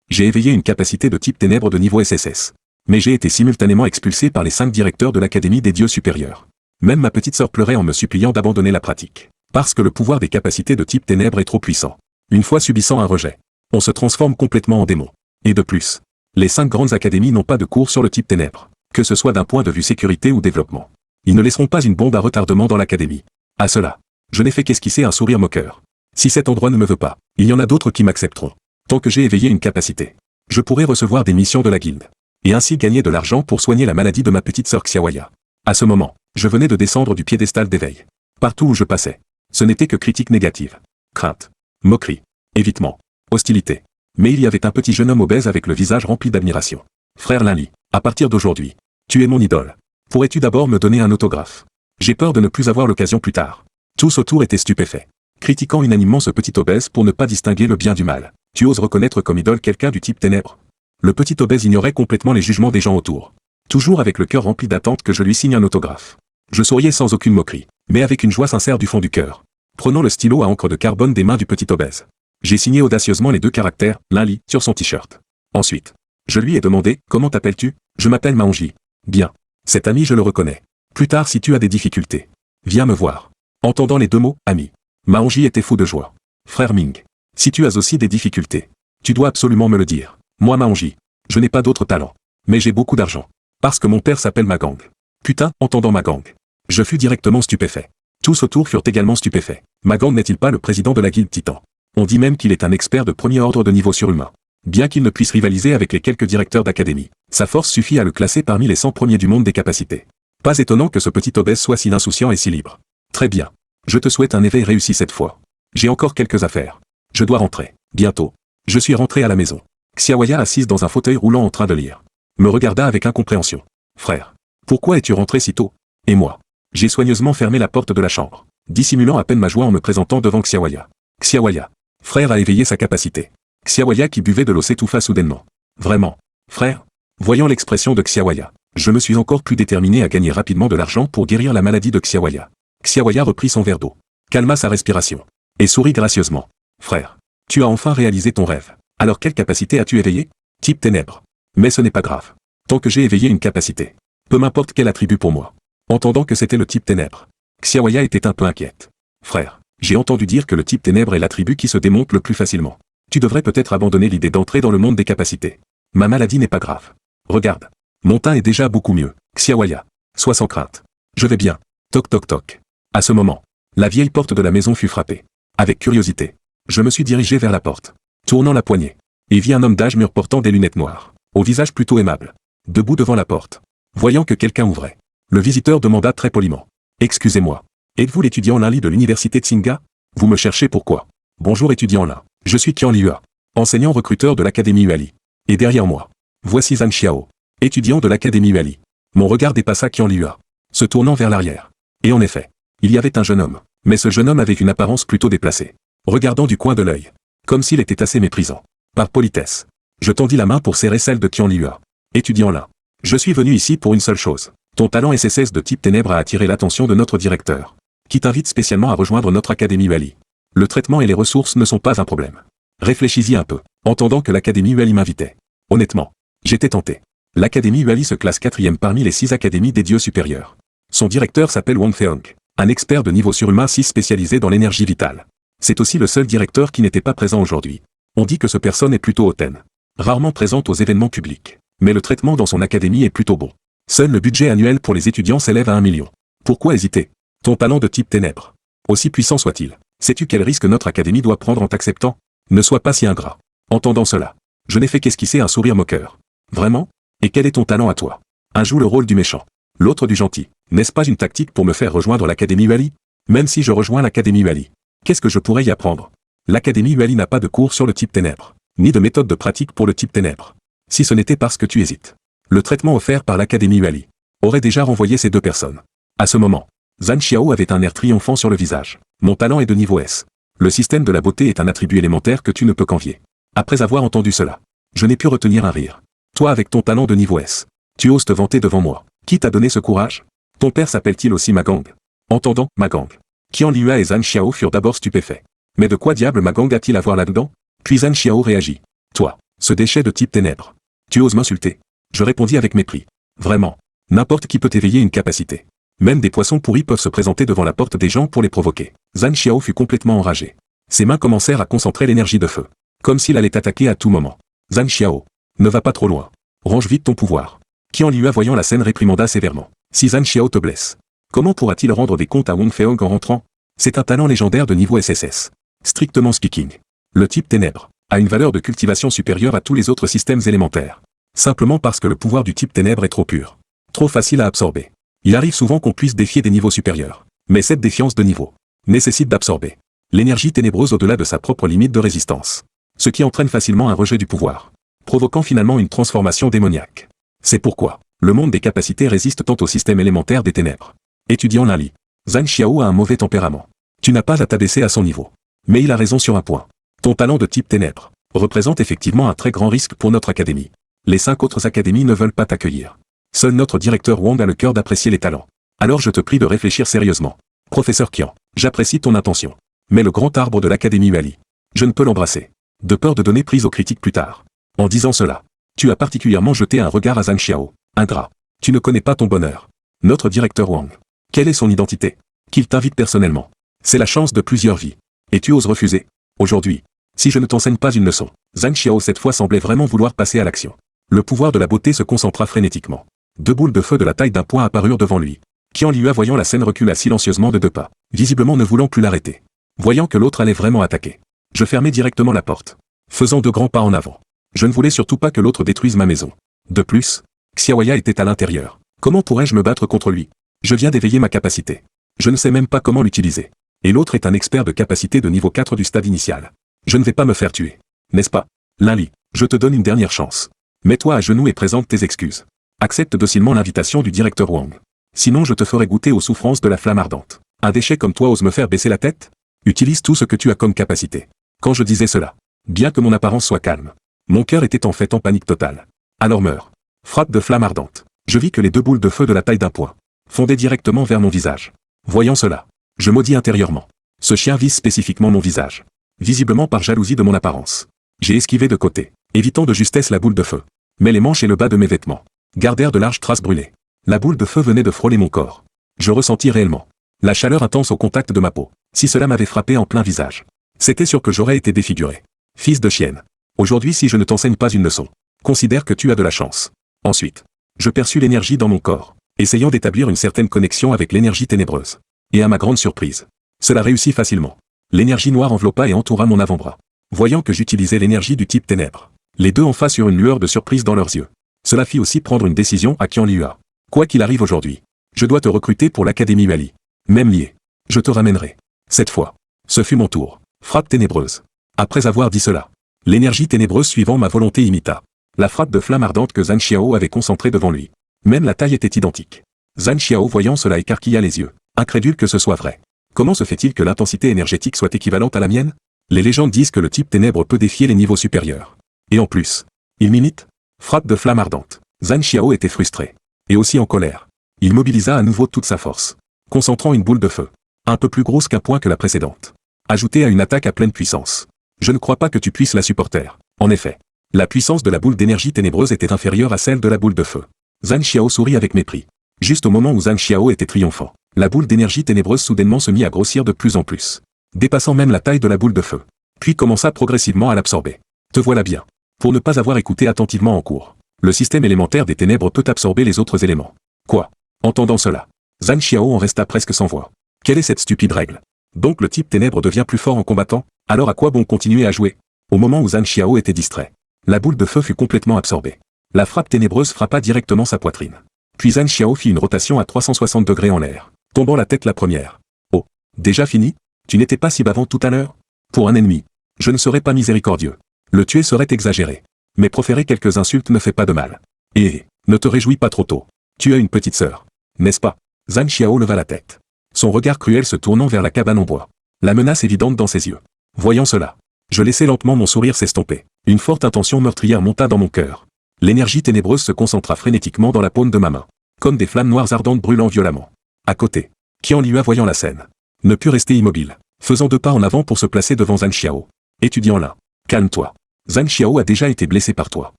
J'ai éveillé une capacité de type ténèbres de niveau SSS. Mais j'ai été simultanément expulsé par les 5 directeurs de l'Académie des dieux supérieurs. Même ma petite sœur pleurait en me suppliant d'abandonner la pratique. Parce que le pouvoir des capacités de type ténèbres est trop puissant. Une fois subissant un rejet, on se transforme complètement en démon. Et de plus, les 5 grandes académies n'ont pas de cours sur le type ténèbres, que ce soit d'un point de vue sécurité ou développement. Ils ne laisseront pas une bombe à retardement dans l'académie. À cela, je n'ai fait qu'esquisser un sourire moqueur. Si cet endroit ne me veut pas, il y en a d'autres qui m'accepteront. Tant que j'ai éveillé une capacité, je pourrai recevoir des missions de la guilde. Et ainsi gagner de l'argent pour soigner la maladie de ma petite sœur Xiaoya. À ce moment, je venais de descendre du piédestal d'éveil. Partout où je passais, ce n'était que critiques négatives. Crainte, moquerie, évitement, hostilité. Mais il y avait un petit jeune homme obèse avec le visage rempli d'admiration. Frère Linli, à partir d'aujourd'hui, tu es mon idole. Pourrais-tu d'abord me donner un autographe? J'ai peur de ne plus avoir l'occasion plus tard. Tous autour étaient stupéfaits, critiquant unanimement ce petit obèse pour ne pas distinguer le bien du mal. Tu oses reconnaître comme idole quelqu'un du type ténèbres? Le petit obèse ignorait complètement les jugements des gens autour. Toujours avec le cœur rempli d'attente que je lui signe un autographe. Je souriais sans aucune moquerie, mais avec une joie sincère du fond du cœur. Prenant le stylo à encre de carbone des mains du petit obèse. J'ai signé audacieusement les 2 caractères, Linli, sur son t-shirt. Ensuite, je lui ai demandé, comment t'appelles-tu? Je m'appelle Maonji. Bien. Cet ami je le reconnais. Plus tard si tu as des difficultés, viens me voir. Entendant les 2 mots, ami. Maonji était fou de joie. Frère Ming. Si tu as aussi des difficultés, tu dois absolument me le dire. Moi Maonji, je n'ai pas d'autre talent. Mais j'ai beaucoup d'argent. Parce que mon père s'appelle Magang. Putain, entendant Magang. Je fus directement stupéfait. Tous autour furent également stupéfaits. Magang n'est-il pas le président de la guilde Titan? On dit même qu'il est un expert de premier ordre de niveau surhumain. Bien qu'il ne puisse rivaliser avec les quelques directeurs d'académie, sa force suffit à le classer parmi les 100 premiers du monde des capacités. Pas étonnant que ce petit obèse soit si insouciant et si libre. Très bien. Je te souhaite un éveil réussi cette fois. J'ai encore quelques affaires. Je dois rentrer. Bientôt. Je suis rentré à la maison. Xiaoya assise dans un fauteuil roulant en train de lire. Me regarda avec incompréhension. Frère. Pourquoi es-tu rentré si tôt? Et moi? J'ai soigneusement fermé la porte de la chambre, dissimulant à peine ma joie en me présentant devant Xiaoya. Xiaoya. Frère a éveillé sa capacité. Xiaoya qui buvait de l'eau s'étouffa soudainement. Vraiment. Frère? Voyant l'expression de Xiaoya, je me suis encore plus déterminé à gagner rapidement de l'argent pour guérir la maladie de Xiaoya. Xiaoya reprit son verre d'eau, calma sa respiration, et sourit gracieusement. Frère. Tu as enfin réalisé ton rêve. Alors quelle capacité as-tu éveillé? Type ténèbres. Mais ce n'est pas grave. Tant que j'ai éveillé une capacité. Peu m'importe quel attribut pour moi. Entendant que c'était le type ténèbres. Xiaoya était un peu inquiète. Frère, j'ai entendu dire que le type ténèbres est l'attribut qui se démonte le plus facilement. Tu devrais peut-être abandonner l'idée d'entrer dans le monde des capacités. Ma maladie n'est pas grave. Regarde. Mon teint est déjà beaucoup mieux. Xiaoya. Sois sans crainte. Je vais bien. Toc toc toc. À ce moment, la vieille porte de la maison fut frappée. Avec curiosité, je me suis dirigé vers la porte. Tournant la poignée. Et vis un homme d'âge mûr portant des lunettes noires. Au visage plutôt aimable. Debout devant la porte. Voyant que quelqu'un ouvrait. Le visiteur demanda très poliment. Excusez-moi. Êtes-vous l'étudiant Linli de l'université Tsinga? Vous me cherchez pourquoi? Bonjour étudiant Lin. Je suis Qian Liua. Enseignant recruteur de l'académie Huali. Et derrière moi. Voici Zhang Xiao. Étudiant de l'académie Huali. Mon regard dépassa Qian Liua. Se tournant vers l'arrière. Et en effet. Il y avait un jeune homme. Mais ce jeune homme avait une apparence plutôt déplacée. Regardant du coin de l'œil. Comme s'il était assez méprisant. Par politesse. Je tendis la main pour serrer celle de Qian Liua. Étudiant Lin. Je suis venu ici pour une seule chose. Ton talent SSS de type ténèbres a attiré l'attention de notre directeur. Qui t'invite spécialement à rejoindre notre académie Huali. Le traitement et les ressources ne sont pas un problème. Réfléchis-y un peu. Entendant que l'académie Huali m'invitait. Honnêtement. J'étais tenté. L'académie Huali se classe 4e parmi les 6 académies des dieux supérieurs. Son directeur s'appelle Wang Feong. Un expert de niveau surhumain 6 spécialisé dans l'énergie vitale. C'est aussi le seul directeur qui n'était pas présent aujourd'hui. On dit que ce personne est plutôt hautaine. Rarement présente aux événements publics. Mais le traitement dans son académie est plutôt bon. Seul le budget annuel pour les étudiants s'élève à 1 million. Pourquoi hésiter? Ton talent de type ténèbres. Aussi puissant soit-il. Sais-tu quel risque notre académie doit prendre en t'acceptant? Ne sois pas si ingrat. Entendant cela, je n'ai fait qu'esquisser un sourire moqueur. Vraiment? Et quel est ton talent à toi? Un joue le rôle du méchant. L'autre du gentil. N'est-ce pas une tactique pour me faire rejoindre l'académie Huali? Même si je rejoins l'académie Huali. Qu'est-ce que je pourrais y apprendre? L'académie Huali n'a pas de cours sur le type ténèbres. Ni de méthode de pratique pour le type ténèbres. Si ce n'était parce que tu hésites. Le traitement offert par l'académie Huali aurait déjà renvoyé ces 2 personnes. À ce moment, Zhang Xiao avait un air triomphant sur le visage. Mon talent est de niveau S. Le système de la beauté est un attribut élémentaire que tu ne peux qu'envier. Après avoir entendu cela, je n'ai pu retenir un rire. Toi avec ton talent de niveau S, tu oses te vanter devant moi. Qui t'a donné ce courage? Ton père s'appelle-t-il aussi Magang? Entendant Magang. Qian Liua et Zhang Xiao furent d'abord stupéfaits. Mais de quoi diable Magang a-t-il à voir là-dedans? Puis Zhang Xiao réagit. Toi. Ce déchet de type ténèbres. Tu oses m'insulter? Je répondis avec mépris. Vraiment. N'importe qui peut éveiller une capacité. Même des poissons pourris peuvent se présenter devant la porte des gens pour les provoquer. Zhang Xiao fut complètement enragé. Ses mains commencèrent à concentrer l'énergie de feu. Comme s'il allait attaquer à tout moment. Zhang Xiao. Ne va pas trop loin. Range vite ton pouvoir. Qian Liyue voyant la scène réprimanda sévèrement. Si Zhang Xiao te blesse, comment pourra-t-il rendre des comptes à Wang Feong en rentrant? C'est un talent légendaire de niveau SSS. Strictement speaking. Le type ténèbres a une valeur de cultivation supérieure à tous les autres systèmes élémentaires. Simplement parce que le pouvoir du type ténèbres est trop pur. Trop facile à absorber. Il arrive souvent qu'on puisse défier des niveaux supérieurs. Mais cette défiance de niveau nécessite d'absorber l'énergie ténébreuse au-delà de sa propre limite de résistance. Ce qui entraîne facilement un rejet du pouvoir, provoquant finalement une transformation démoniaque. C'est pourquoi le monde des capacités résiste tant au système élémentaire des ténèbres. Étudiant Lin-Li, Zhang Xiao a un mauvais tempérament. Tu n'as pas à t'abaisser à son niveau. Mais il a raison sur un point. Ton talent de type ténèbres représente effectivement un très grand risque pour notre académie. Les 5 autres académies ne veulent pas t'accueillir. Seul notre directeur Wang a le cœur d'apprécier les talents. Alors je te prie de réfléchir sérieusement. Professeur Qian, j'apprécie ton intention. Mais le grand arbre de l'académie Yuali, je ne peux l'embrasser. De peur de donner prise aux critiques plus tard. En disant cela, tu as particulièrement jeté un regard à Zhang Xiao, ingrat. Tu ne connais pas ton bonheur. Notre directeur Wang. Quelle est son identité? Qu'il t'invite personnellement. C'est la chance de plusieurs vies. Et tu oses refuser? Aujourd'hui, si je ne t'enseigne pas une leçon. Zhang Xiao cette fois semblait vraiment vouloir passer à l'action. Le pouvoir de la beauté se concentra frénétiquement. 2 boules de feu de la taille d'un poing apparurent devant lui. Qian Liyue voyant la scène recula silencieusement de 2 pas, visiblement ne voulant plus l'arrêter. Voyant que l'autre allait vraiment attaquer. Je fermai directement la porte, faisant 2 grands pas en avant. Je ne voulais surtout pas que l'autre détruise ma maison. De plus, Xiaoya était à l'intérieur. Comment pourrais-je me battre contre lui? Je viens d'éveiller ma capacité. Je ne sais même pas comment l'utiliser. Et l'autre est un expert de capacité de niveau 4 du stade initial. Je ne vais pas me faire tuer. N'est-ce pas? Lin-Li, je te donne une dernière chance. Mets-toi à genoux et présente tes excuses. Accepte docilement l'invitation du directeur Wang. Sinon je te ferai goûter aux souffrances de la flamme ardente. Un déchet comme toi ose me faire baisser la tête? Utilise tout ce que tu as comme capacité. Quand je disais cela, bien que mon apparence soit calme, mon cœur était en fait en panique totale. Alors meurs. Frappe de flamme ardente. Je vis que les 2 boules de feu de la taille d'un poing fondaient directement vers mon visage. Voyant cela, je maudis intérieurement. Ce chien vise spécifiquement mon visage. Visiblement par jalousie de mon apparence. J'ai esquivé de côté, évitant de justesse la boule de feu. Mais les manches et le bas de mes vêtements gardèrent de larges traces brûlées. La boule de feu venait de frôler mon corps. Je ressentis réellement la chaleur intense au contact de ma peau. Si cela m'avait frappé en plein visage, c'était sûr que j'aurais été défiguré. Fils de chienne. Aujourd'hui si je ne t'enseigne pas une leçon, considère que tu as de la chance. Ensuite, je perçus l'énergie dans mon corps, essayant d'établir une certaine connexion avec l'énergie ténébreuse. Et à ma grande surprise, cela réussit facilement. L'énergie noire enveloppa et entoura mon avant-bras. Voyant que j'utilisais l'énergie du type ténèbres, les deux en face eurent une lueur de surprise dans leurs yeux. Cela fit aussi prendre une décision à Qian Liyue. Quoi qu'il arrive aujourd'hui, je dois te recruter pour l'académie Yuali. Même lié, je te ramènerai. Cette fois, ce fut mon tour. Frappe ténébreuse. Après avoir dit cela, l'énergie ténébreuse suivant ma volonté imita la frappe de flamme ardente que Zhang Xiao avait concentrée devant lui. Même la taille était identique. Zhang Xiao voyant cela écarquilla les yeux, incrédule que ce soit vrai. Comment se fait-il que l'intensité énergétique soit équivalente à la mienne? Les légendes disent que le type ténèbres peut défier les niveaux supérieurs. Et en plus, il m'imite. Frappe de flamme ardente. Zhang Xiao était frustré. Et aussi en colère. Il mobilisa à nouveau toute sa force, concentrant une boule de feu, un peu plus grosse qu'un point que la précédente, ajoutée à une attaque à pleine puissance. Je ne crois pas que tu puisses la supporter. En effet, la puissance de la boule d'énergie ténébreuse était inférieure à celle de la boule de feu. Zhang Xiao sourit avec mépris. Juste au moment où Zhang Xiao était triomphant, la boule d'énergie ténébreuse soudainement se mit à grossir de plus en plus, dépassant même la taille de la boule de feu, puis commença progressivement à l'absorber. Te voilà bien. Pour ne pas avoir écouté attentivement en cours, le système élémentaire des ténèbres peut absorber les autres éléments. Quoi? Entendant cela, Zhang Xiao en resta presque sans voix. Quelle est cette stupide règle? Donc le type ténèbres devient plus fort en combattant? Alors à quoi bon continuer à jouer? Au moment où Zhang Xiao était distrait, la boule de feu fut complètement absorbée. La frappe ténébreuse frappa directement sa poitrine. Puis Zhang Xiao fit une rotation à 360 degrés en l'air, tombant la tête la première. Oh, déjà fini? Tu n'étais pas si bavant tout à l'heure? Pour un ennemi, je ne serais pas miséricordieux. Le tuer serait exagéré. Mais proférer quelques insultes ne fait pas de mal. Et, ne te réjouis pas trop tôt. Tu as une petite sœur, n'est-ce pas? Zhang Xiao leva la tête, son regard cruel se tournant vers la cabane en bois. La menace évidente dans ses yeux. Voyant cela, je laissai lentement mon sourire s'estomper. Une forte intention meurtrière monta dans mon cœur. L'énergie ténébreuse se concentra frénétiquement dans la paume de ma main, comme des flammes noires ardentes brûlant violemment. À côté, Qian Liyue voyant la scène, ne put rester immobile, faisant 2 pas en avant pour se placer devant Zhang Xiao. Étudiant là, calme-toi. Zhang Xiao a déjà été blessé par toi.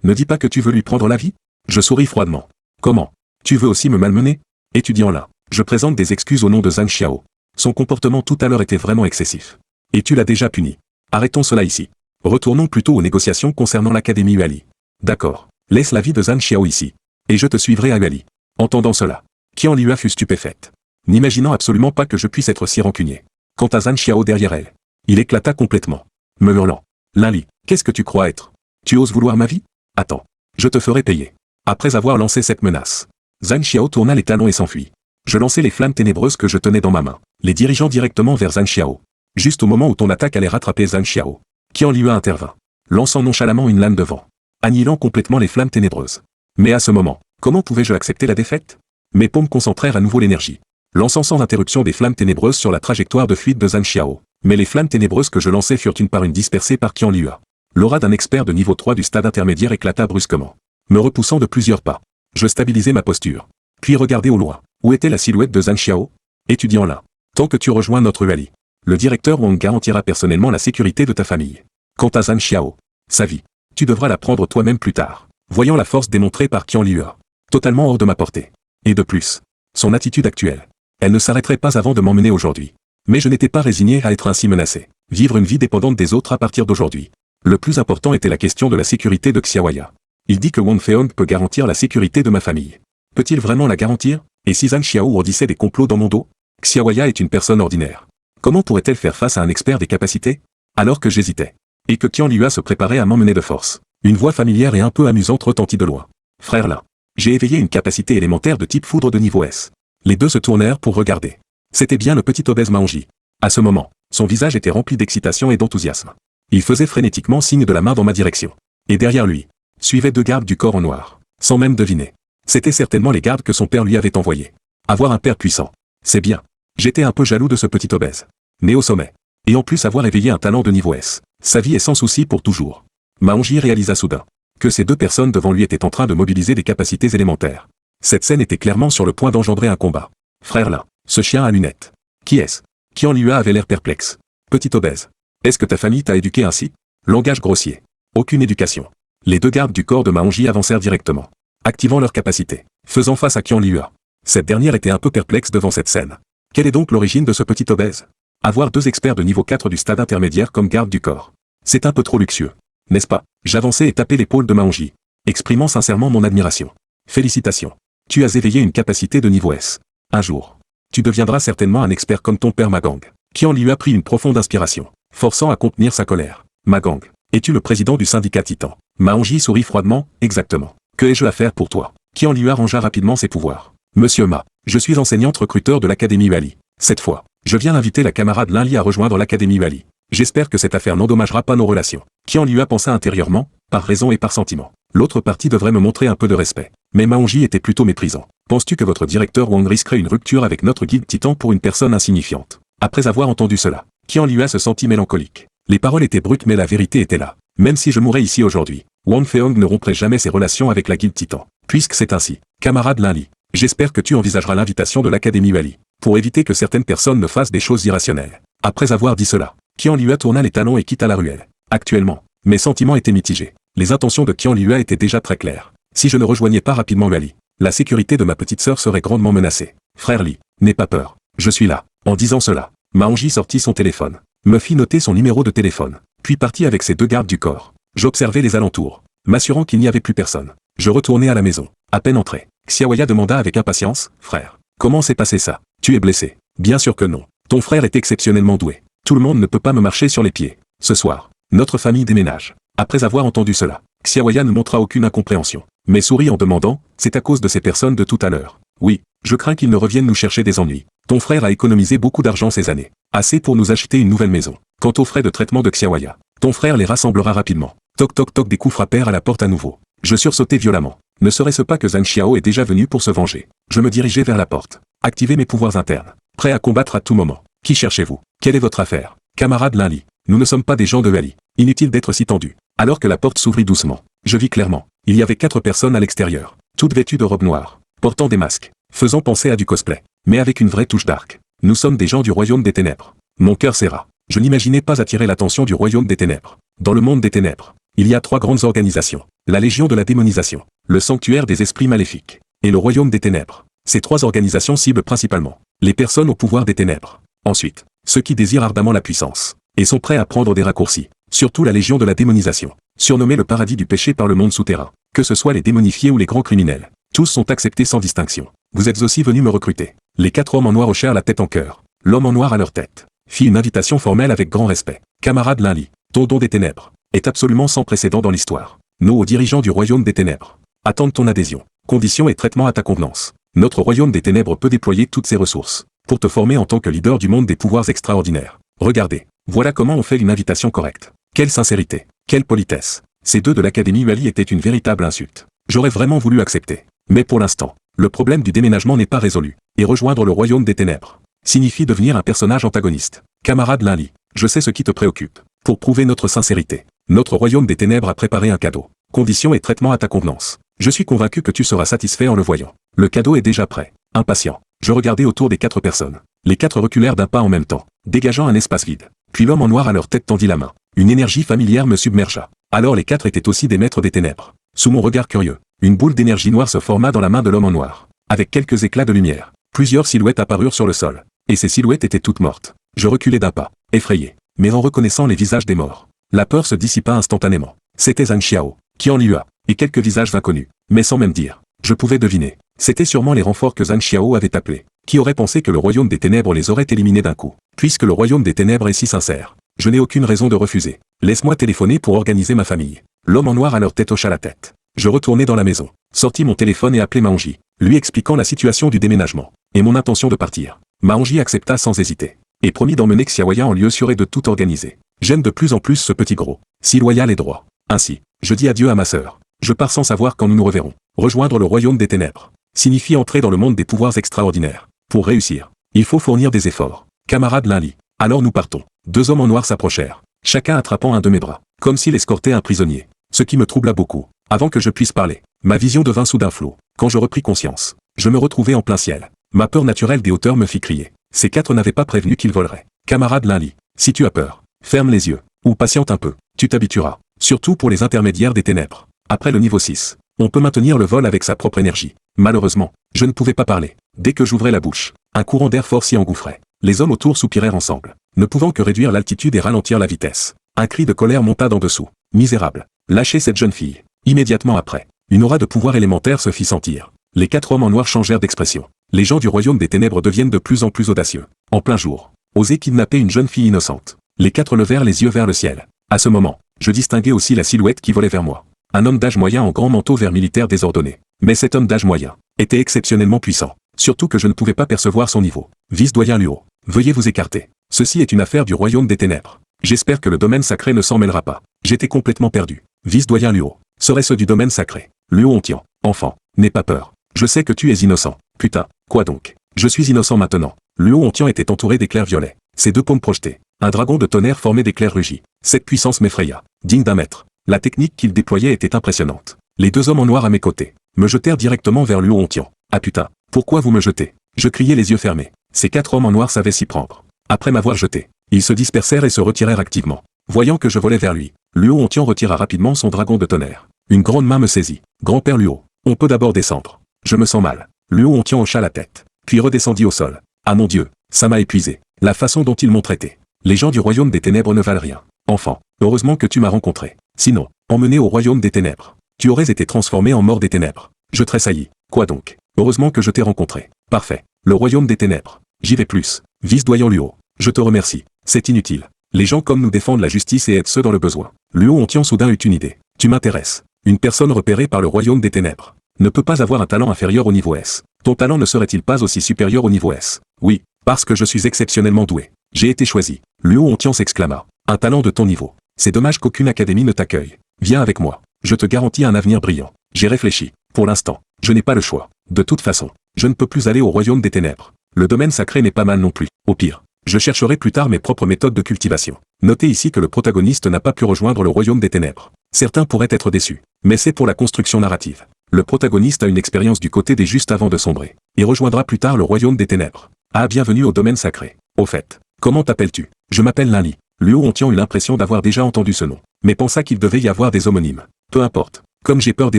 Ne dis pas que tu veux lui prendre la vie? Je souris froidement. Comment? Tu veux aussi me malmener? Étudiant là, je présente des excuses au nom de Zhang Xiao. Son comportement tout à l'heure était vraiment excessif. Et tu l'as déjà puni. Arrêtons cela ici. Retournons plutôt aux négociations concernant l'Académie Huali. D'accord. Laisse la vie de Zhang Xiao ici. Et je te suivrai à Huali. Entendant cela, Qian Liyue fut stupéfaite. N'imaginant absolument pas que je puisse être si rancunier. Quant à Zhang Xiao derrière elle, il éclata complètement, me hurlant. Lin Li, qu'est-ce que tu crois être? Tu oses vouloir ma vie? Attends. Je te ferai payer. Après avoir lancé cette menace, Zhang Xiao tourna les talons et s'enfuit. Je lançai les flammes ténébreuses que je tenais dans ma main, les dirigeant directement vers Zhang Xiao. Juste au moment où ton attaque allait rattraper Zhang Xiao, Qian Liyue intervint, lançant nonchalamment une lame de vent, annihilant complètement les flammes ténébreuses. Mais à ce moment, comment pouvais-je accepter la défaite? Mes paumes concentrèrent à nouveau l'énergie, lançant sans interruption des flammes ténébreuses sur la trajectoire de fuite de Zhang Xiao. Mais les flammes ténébreuses que je lançais furent une par une dispersées par Qian Liyue. L'aura d'un expert de niveau 3 du stade intermédiaire éclata brusquement, me repoussant de plusieurs pas. Je stabilisai ma posture, puis regardai au loin. Où était la silhouette de Zhang Xiao? Étudiant là. Tant que tu rejoins notre Huali, le directeur Wang garantira personnellement la sécurité de ta famille. Quant à Zhang Xiao, sa vie, tu devras la prendre toi-même plus tard. Voyant la force démontrée par Qian Liyue, totalement hors de ma portée. Et de plus, son attitude actuelle, elle ne s'arrêterait pas avant de m'emmener aujourd'hui. Mais je n'étais pas résigné à être ainsi menacé. Vivre une vie dépendante des autres à partir d'aujourd'hui. Le plus important était la question de la sécurité de Xiaoya. Il dit que Wang Feong peut garantir la sécurité de ma famille. Peut-il vraiment la garantir? Et si Zhang Xiao ourdissait des complots dans mon dos? Xiaoya est une personne ordinaire. Comment pourrait-elle faire face à un expert des capacités? Alors que j'hésitais. Et que Qian Liyue se préparait à m'emmener de force. Une voix familière et un peu amusante retentit de loin. Frère là. J'ai éveillé une capacité élémentaire de type foudre de niveau S. Les deux se tournèrent pour regarder. C'était bien le petit obèse Maonji. À ce moment, son visage était rempli d'excitation et d'enthousiasme. Il faisait frénétiquement signe de la main dans ma direction. Et derrière lui, suivaient deux gardes du corps en noir, sans même deviner. C'étaient certainement les gardes que son père lui avait envoyés. Avoir un père puissant, c'est bien. J'étais un peu jaloux de ce petit obèse. Né au sommet. Et en plus avoir éveillé un talent de niveau S. Sa vie est sans souci pour toujours. Maonji réalisa soudain que ces deux personnes devant lui étaient en train de mobiliser des capacités élémentaires. Cette scène était clairement sur le point d'engendrer un combat. Frère là, ce chien à lunettes. Qui est-ce? Qian Liyue avait l'air perplexe. Petit obèse. Est-ce que ta famille t'a éduqué ainsi? Langage grossier. Aucune éducation. Les deux gardes du corps de Maonji avancèrent directement, activant leurs capacités, faisant face à Qian Liyue. Cette dernière était un peu perplexe devant cette scène. Quelle est donc l'origine de ce petit obèse? Avoir deux experts de niveau 4 du stade intermédiaire comme garde du corps. C'est un peu trop luxueux. N'est-ce pas? J'avançai et tapai l'épaule de Maonji, exprimant sincèrement mon admiration. Félicitations. Tu as éveillé une capacité de niveau S. Un jour, tu deviendras certainement un expert comme ton père Magang. Qian Liyue pris une profonde inspiration, forçant à contenir sa colère. Magang, es-tu le président du syndicat Titan? Maonji sourit froidement, exactement. Que ai-je à faire pour toi? Qian Liyue arrangea rapidement ses pouvoirs. Monsieur Ma, je suis enseignante recruteur de l'Académie Huali. Cette fois, je viens inviter la camarade Lin Li à rejoindre l'Académie Huali. J'espère que cette affaire n'endommagera pas nos relations. Qian Liyue pensa intérieurement, par raison et par sentiment. L'autre partie devrait me montrer un peu de respect. Mais Maonji était plutôt méprisant. Penses-tu que votre directeur Wang risquerait une rupture avec notre guide Titan pour une personne insignifiante? Après avoir entendu cela, Qian Liyue se sentit mélancolique. Les paroles étaient brutes mais la vérité était là. Même si je mourais ici aujourd'hui, Wang Feong ne romprait jamais ses relations avec la guilde Titan. Puisque c'est ainsi, camarade Lin Li, j'espère que tu envisageras l'invitation de l'Académie Huali, pour éviter que certaines personnes ne fassent des choses irrationnelles. Après avoir dit cela, Qian Liyue tourna les talons et quitta la ruelle. Actuellement, mes sentiments étaient mitigés. Les intentions de Qian Liyue étaient déjà très claires. Si je ne rejoignais pas rapidement Huali, la sécurité de ma petite sœur serait grandement menacée. Frère Li, n'aie pas peur, je suis là. En disant cela, Maonji sortit son téléphone, me fit noter son numéro de téléphone, puis partit avec ses deux gardes du corps. J'observais les alentours, m'assurant qu'il n'y avait plus personne. Je retournai à la maison. À peine entré, Xiaoya demanda avec impatience, frère, comment s'est passé ça? Tu es blessé? Bien sûr que non. Ton frère est exceptionnellement doué. Tout le monde ne peut pas me marcher sur les pieds. Ce soir, notre famille déménage. Après avoir entendu cela, Xiaoya ne montra aucune incompréhension, mais sourit en demandant, c'est à cause de ces personnes de tout à l'heure. Oui, je crains qu'ils ne reviennent nous chercher des ennuis. Ton frère a économisé beaucoup d'argent ces années. Assez pour nous acheter une nouvelle maison. Quant aux frais de traitement de Xiaoya, ton frère les rassemblera rapidement. Toc toc toc, des coups frappèrent à la porte à nouveau. Je sursautai violemment. Ne serait-ce pas que Zhang Xiao est déjà venu pour se venger. Je me dirigeai vers la porte. Activez mes pouvoirs internes. Prêt à combattre à tout moment. Qui cherchez-vous? Quelle est votre affaire? Camarade Lin Li, nous ne sommes pas des gens de Huali. Inutile d'être si tendu. Alors que la porte s'ouvrit doucement, je vis clairement. Il y avait 4 personnes à l'extérieur, toutes vêtues de robes noires, portant des masques, faisant penser à du cosplay, mais avec une vraie touche dark. Nous sommes des gens du royaume des ténèbres. Mon cœur serra. Je n'imaginais pas attirer l'attention du royaume des ténèbres. Dans le monde des ténèbres, Il y a 3 grandes organisations. La Légion de la démonisation, le Sanctuaire des esprits maléfiques, et le Royaume des ténèbres. Ces 3 organisations ciblent principalement les personnes au pouvoir des ténèbres. Ensuite, ceux qui désirent ardemment la puissance, et sont prêts à prendre des raccourcis. Surtout la Légion de la démonisation, surnommée le paradis du péché par le monde souterrain. Que ce soit les démonifiés ou les grands criminels, tous sont acceptés sans distinction. Vous êtes aussi venus me recruter. Les 4 hommes en noir hochèrent la tête en cœur. L'homme en noir à leur tête fit une invitation formelle avec grand respect. Camarade Linley, ton don des ténèbres est absolument sans précédent dans l'histoire. Nous, aux dirigeants du royaume des ténèbres, attendent ton adhésion, conditions et traitement à ta convenance. Notre royaume des ténèbres peut déployer toutes ses ressources pour te former en tant que leader du monde des pouvoirs extraordinaires. Regardez, voilà comment on fait une invitation correcte. Quelle sincérité, quelle politesse. Ces 2 de l'Académie UALI étaient une véritable insulte. J'aurais vraiment voulu accepter. Mais pour l'instant, le problème du déménagement n'est pas résolu. Et rejoindre le royaume des ténèbres signifie devenir un personnage antagoniste. Camarade Linley, je sais ce qui te préoccupe. Pour prouver notre sincérité, notre royaume des ténèbres a préparé un cadeau. Conditions et traitement à ta convenance. Je suis convaincu que tu seras satisfait en le voyant. Le cadeau est déjà prêt. Impatient, je regardais autour des 4 personnes. Les 4 reculèrent d'un pas en même temps, dégageant un espace vide. Puis l'homme en noir à leur tête tendit la main. Une énergie familière me submergea. Alors les 4 étaient aussi des maîtres des ténèbres. Sous mon regard curieux, une boule d'énergie noire se forma dans la main de l'homme en noir. Avec quelques éclats de lumière, plusieurs silhouettes apparurent sur le sol. Et ces silhouettes étaient toutes mortes. Je reculai d'un pas, effrayé, mais en reconnaissant les visages des morts. La peur se dissipa instantanément. C'était Zhang Xiao, Qian Lua, et quelques visages inconnus. Mais sans même dire, je pouvais deviner. C'était sûrement les renforts que Zhang Xiao avait appelés. Qui aurait pensé que le royaume des ténèbres les aurait éliminés d'un coup? Puisque le royaume des ténèbres est si sincère, je n'ai aucune raison de refuser. Laisse-moi téléphoner pour organiser ma famille. L'homme en noir à leur tête hocha la tête. Je retournai dans la maison, sortis mon téléphone et appelai Maonji, lui expliquant la situation du déménagement, et mon intention de partir. Maonji accepta sans hésiter, et promit d'emmener Xiaoya en lieu sûr et de tout organiser. J'aime de plus en plus ce petit gros, si loyal et droit. Ainsi, je dis adieu à ma sœur. Je pars sans savoir quand nous nous reverrons. Rejoindre le royaume des ténèbres signifie entrer dans le monde des pouvoirs extraordinaires. Pour réussir, il faut fournir des efforts. Camarade Linley, alors nous partons. 2 hommes en noir s'approchèrent, chacun attrapant un de mes bras, comme s'il escortait un prisonnier. Ce qui me troubla beaucoup. Avant que je puisse parler, ma vision devint soudain floue. Quand je repris conscience, je me retrouvais en plein ciel. Ma peur naturelle des hauteurs me fit crier. Ces 4 n'avaient pas prévenu qu'ils voleraient. Camarade Linley, si tu as peur, ferme les yeux, ou patiente un peu, tu t'habitueras. Surtout pour les intermédiaires des ténèbres. Après le niveau 6, on peut maintenir le vol avec sa propre énergie. Malheureusement, je ne pouvais pas parler. Dès que j'ouvrais la bouche, un courant d'air fort s'y engouffrait. Les hommes autour soupirèrent ensemble, ne pouvant que réduire l'altitude et ralentir la vitesse. Un cri de colère monta d'en dessous. Misérable, lâchez cette jeune fille. Immédiatement après, une aura de pouvoir élémentaire se fit sentir. Les 4 hommes en noir changèrent d'expression. Les gens du royaume des ténèbres deviennent de plus en plus audacieux. En plein jour, oser kidnapper une jeune fille innocente. Les 4 levèrent les yeux vers le ciel. À ce moment, je distinguai aussi la silhouette qui volait vers moi. Un homme d'âge moyen en grand manteau vert militaire désordonné. Mais cet homme d'âge moyen était exceptionnellement puissant. Surtout que je ne pouvais pas percevoir son niveau. Vice-doyen Luo, veuillez vous écarter. Ceci est une affaire du royaume des ténèbres. J'espère que le domaine sacré ne s'en mêlera pas. J'étais complètement perdu. Vice-doyen Luo, serait-ce du domaine sacré? Luo Ontian, enfant, n'aie pas peur. Je sais que tu es innocent. Putain, quoi donc? Je suis innocent maintenant. Luo Ontian était entouré d'éclairs violets. Ses 2 paumes projetées. Un dragon de tonnerre formé d'éclairs rugis. Cette puissance m'effraya. Digne d'un maître. La technique qu'il déployait était impressionnante. Les 2 hommes en noir à mes côtés me jetèrent directement vers Luo Ontian. Ah putain, pourquoi vous me jetez? Je criai les yeux fermés. Ces 4 hommes en noir savaient s'y prendre. Après m'avoir jeté, ils se dispersèrent et se retirèrent activement. Voyant que je volais vers lui, Luo Ontian retira rapidement son dragon de tonnerre. Une grande main me saisit. Grand-père Luo, on peut d'abord descendre. Je me sens mal. Luo Ontian hocha la tête, puis redescendit au sol. Ah mon Dieu, ça m'a épuisé. La façon dont ils m'ont traité. Les gens du royaume des ténèbres ne valent rien. Enfant, heureusement que tu m'as rencontré. Sinon, emmené au royaume des ténèbres, tu aurais été transformé en mort des ténèbres. Je tressaillis. Quoi donc? Heureusement que je t'ai rencontré. Parfait. Le royaume des ténèbres. J'y vais plus. Vice-doyen Luo, je te remercie. C'est inutile. Les gens comme nous défendent la justice et aident ceux dans le besoin. Luo Ontian soudain eut une idée. Tu m'intéresses. Une personne repérée par le royaume des ténèbres ne peut pas avoir un talent inférieur au niveau S. Ton talent ne serait-il pas aussi supérieur au niveau S? Oui, parce que je suis exceptionnellement doué. J'ai été choisi. Luo Ontian s'exclama. Un talent de ton niveau. C'est dommage qu'aucune académie ne t'accueille. Viens avec moi. Je te garantis un avenir brillant. J'ai réfléchi. Pour l'instant, je n'ai pas le choix. De toute façon, je ne peux plus aller au royaume des ténèbres. Le domaine sacré n'est pas mal non plus. Au pire, je chercherai plus tard mes propres méthodes de cultivation. Notez ici que le protagoniste n'a pas pu rejoindre le royaume des ténèbres. Certains pourraient être déçus, mais c'est pour la construction narrative. Le protagoniste a une expérience du côté des justes avant de sombrer. Il rejoindra plus tard le royaume des ténèbres. Ah, bienvenue au domaine sacré. Au fait, comment t'appelles-tu? Je m'appelle Linley. Luo Hontian eut l'impression d'avoir déjà entendu ce nom, mais pensa qu'il devait y avoir des homonymes. Peu importe. Comme j'ai peur des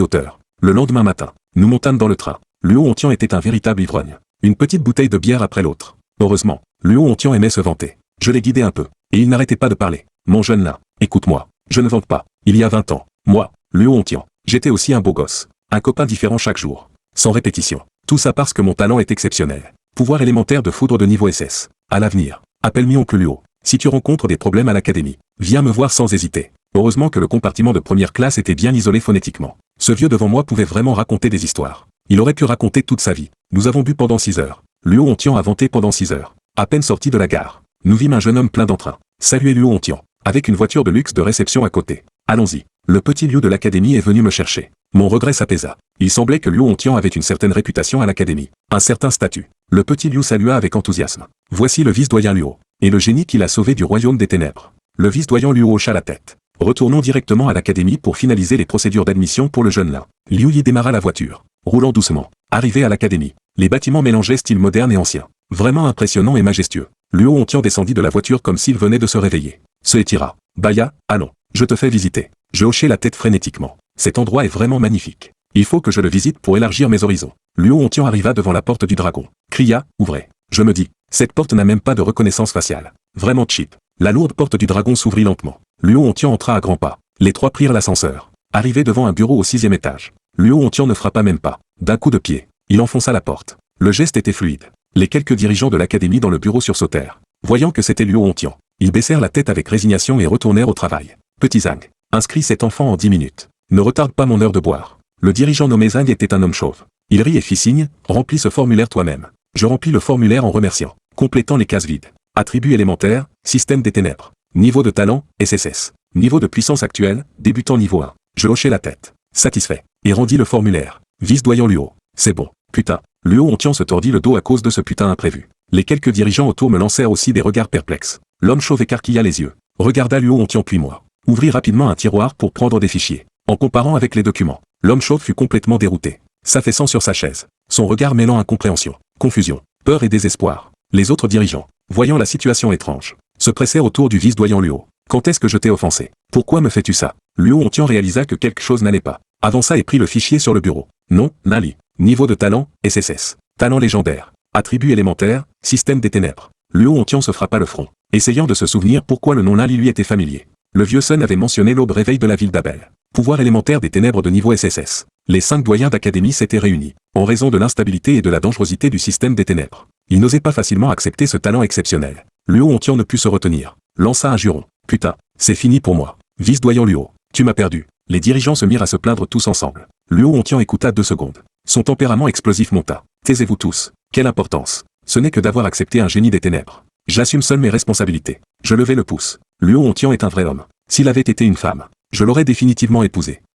hauteurs. Le lendemain matin, nous montâmes dans le train. Luo Hontian était un véritable ivrogne. Une petite bouteille de bière après l'autre. Heureusement, Luo Hontian aimait se vanter. Je l'ai guidé un peu, et il n'arrêtait pas de parler. Mon jeune nain, écoute-moi. Je ne vante pas. Il y a 20 ans, moi, Luo Hontian, j'étais aussi un beau gosse. Un copain différent chaque jour. Sans répétition. Tout ça parce que mon talent est exceptionnel. Pouvoir élémentaire de foudre de niveau SS. À l'avenir, appelle-moi oncle Luo. Si tu rencontres des problèmes à l'académie, viens me voir sans hésiter. Heureusement que le compartiment de première classe était bien isolé phonétiquement. Ce vieux devant moi pouvait vraiment raconter des histoires. Il aurait pu raconter toute sa vie. Nous avons bu pendant 6 heures. Luo Hontian a vanté pendant 6 heures. À peine sorti de la gare, nous vîmes un jeune homme plein d'entrain. Saluer Luo Hontian, avec une voiture de luxe de réception à côté. Allons-y. Le petit Liu de l'académie est venu me chercher. Mon regret s'apaisa. Il semblait que Luo Hontian avait une certaine réputation à l'académie, un certain statut. Le petit Liu salua avec enthousiasme. Voici le vice-doyen Luo, et le génie qui l'a sauvé du royaume des ténèbres. Le vice-doyen Luo hocha la tête. Retournons directement à l'académie pour finaliser les procédures d'admission pour le jeune nain. Liu y démarra la voiture, roulant doucement. Arrivé à l'académie, les bâtiments mélangeaient style moderne et ancien. Vraiment impressionnant et majestueux. Luo Hontian descendit de la voiture comme s'il venait de se réveiller. Se étira. Baya, allons, je te fais visiter. Je hochai la tête frénétiquement. Cet endroit est vraiment magnifique. Il faut que je le visite pour élargir mes horizons. Luo Hontian arriva devant la porte du dragon. Cria, ouvrez. Je me dis, cette porte n'a même pas de reconnaissance faciale. Vraiment cheap. La lourde porte du dragon s'ouvrit lentement. Luo Hontian entra à grands pas. Les trois prirent l'ascenseur. Arrivé devant un bureau au 6e étage. Luo Hontian ne frappa même pas. D'un coup de pied, il enfonça la porte. Le geste était fluide. Les quelques dirigeants de l'académie dans le bureau sursautèrent. Voyant que c'était Luo Hontian, ils baissèrent la tête avec résignation et retournèrent au travail. Petit Zhang, inscris cet enfant en 10 minutes. Ne retarde pas mon heure de boire. Le dirigeant nommé Zhang était un homme chauve. Il rit et fit signe, remplis ce formulaire toi-même. Je remplis le formulaire en remerciant, complétant les cases vides. Attribut élémentaire, système des ténèbres. Niveau de talent, SSS. Niveau de puissance actuelle, débutant niveau 1. Je hochai la tête. Satisfait. Et rendis le formulaire. Vice-doyen Luo. C'est bon. Putain. Luo Hontian se tordit le dos à cause de ce putain imprévu. Les quelques dirigeants autour me lancèrent aussi des regards perplexes. L'homme chauve écarquilla les yeux. Regarda Luo Hontian puis moi. Ouvrit rapidement un tiroir pour prendre des fichiers. En comparant avec les documents, l'homme chauve fut complètement dérouté. S'affaissant sur sa chaise. Son regard mêlant incompréhension, confusion, peur et désespoir. Les autres dirigeants, voyant la situation étrange, se pressèrent autour du vice-doyen Luo. Quand est-ce que je t'ai offensé? Pourquoi me fais-tu ça? Luo Hontian réalisa que quelque chose n'allait pas. Avança et prit le fichier sur le bureau. Non, Nali. Niveau de talent, SSS. Talent légendaire. Attribut élémentaire, système des ténèbres. Luo Hontian se frappa le front, essayant de se souvenir pourquoi le nom Nali lui était familier. Le vieux Sun avait mentionné l'aube réveil de la ville d'Abel. Pouvoir élémentaire des ténèbres de niveau SSS. Les 5 doyens d'académie s'étaient réunis, en raison de l'instabilité et de la dangerosité du système des ténèbres. Ils n'osaient pas facilement accepter ce talent exceptionnel. Luo Hontian ne put se retenir. Lança un juron. Putain, c'est fini pour moi. Vice-doyen Luo, tu m'as perdu. Les dirigeants se mirent à se plaindre tous ensemble. Luo Hontian écouta 2 secondes. Son tempérament explosif monta. Taisez-vous tous. Quelle importance. Ce n'est que d'avoir accepté un génie des ténèbres. J'assume seul mes responsabilités. Je levai le pouce. Luo Hontian est un vrai homme. S'il avait été une femme, je l'aurais définitivement épousé.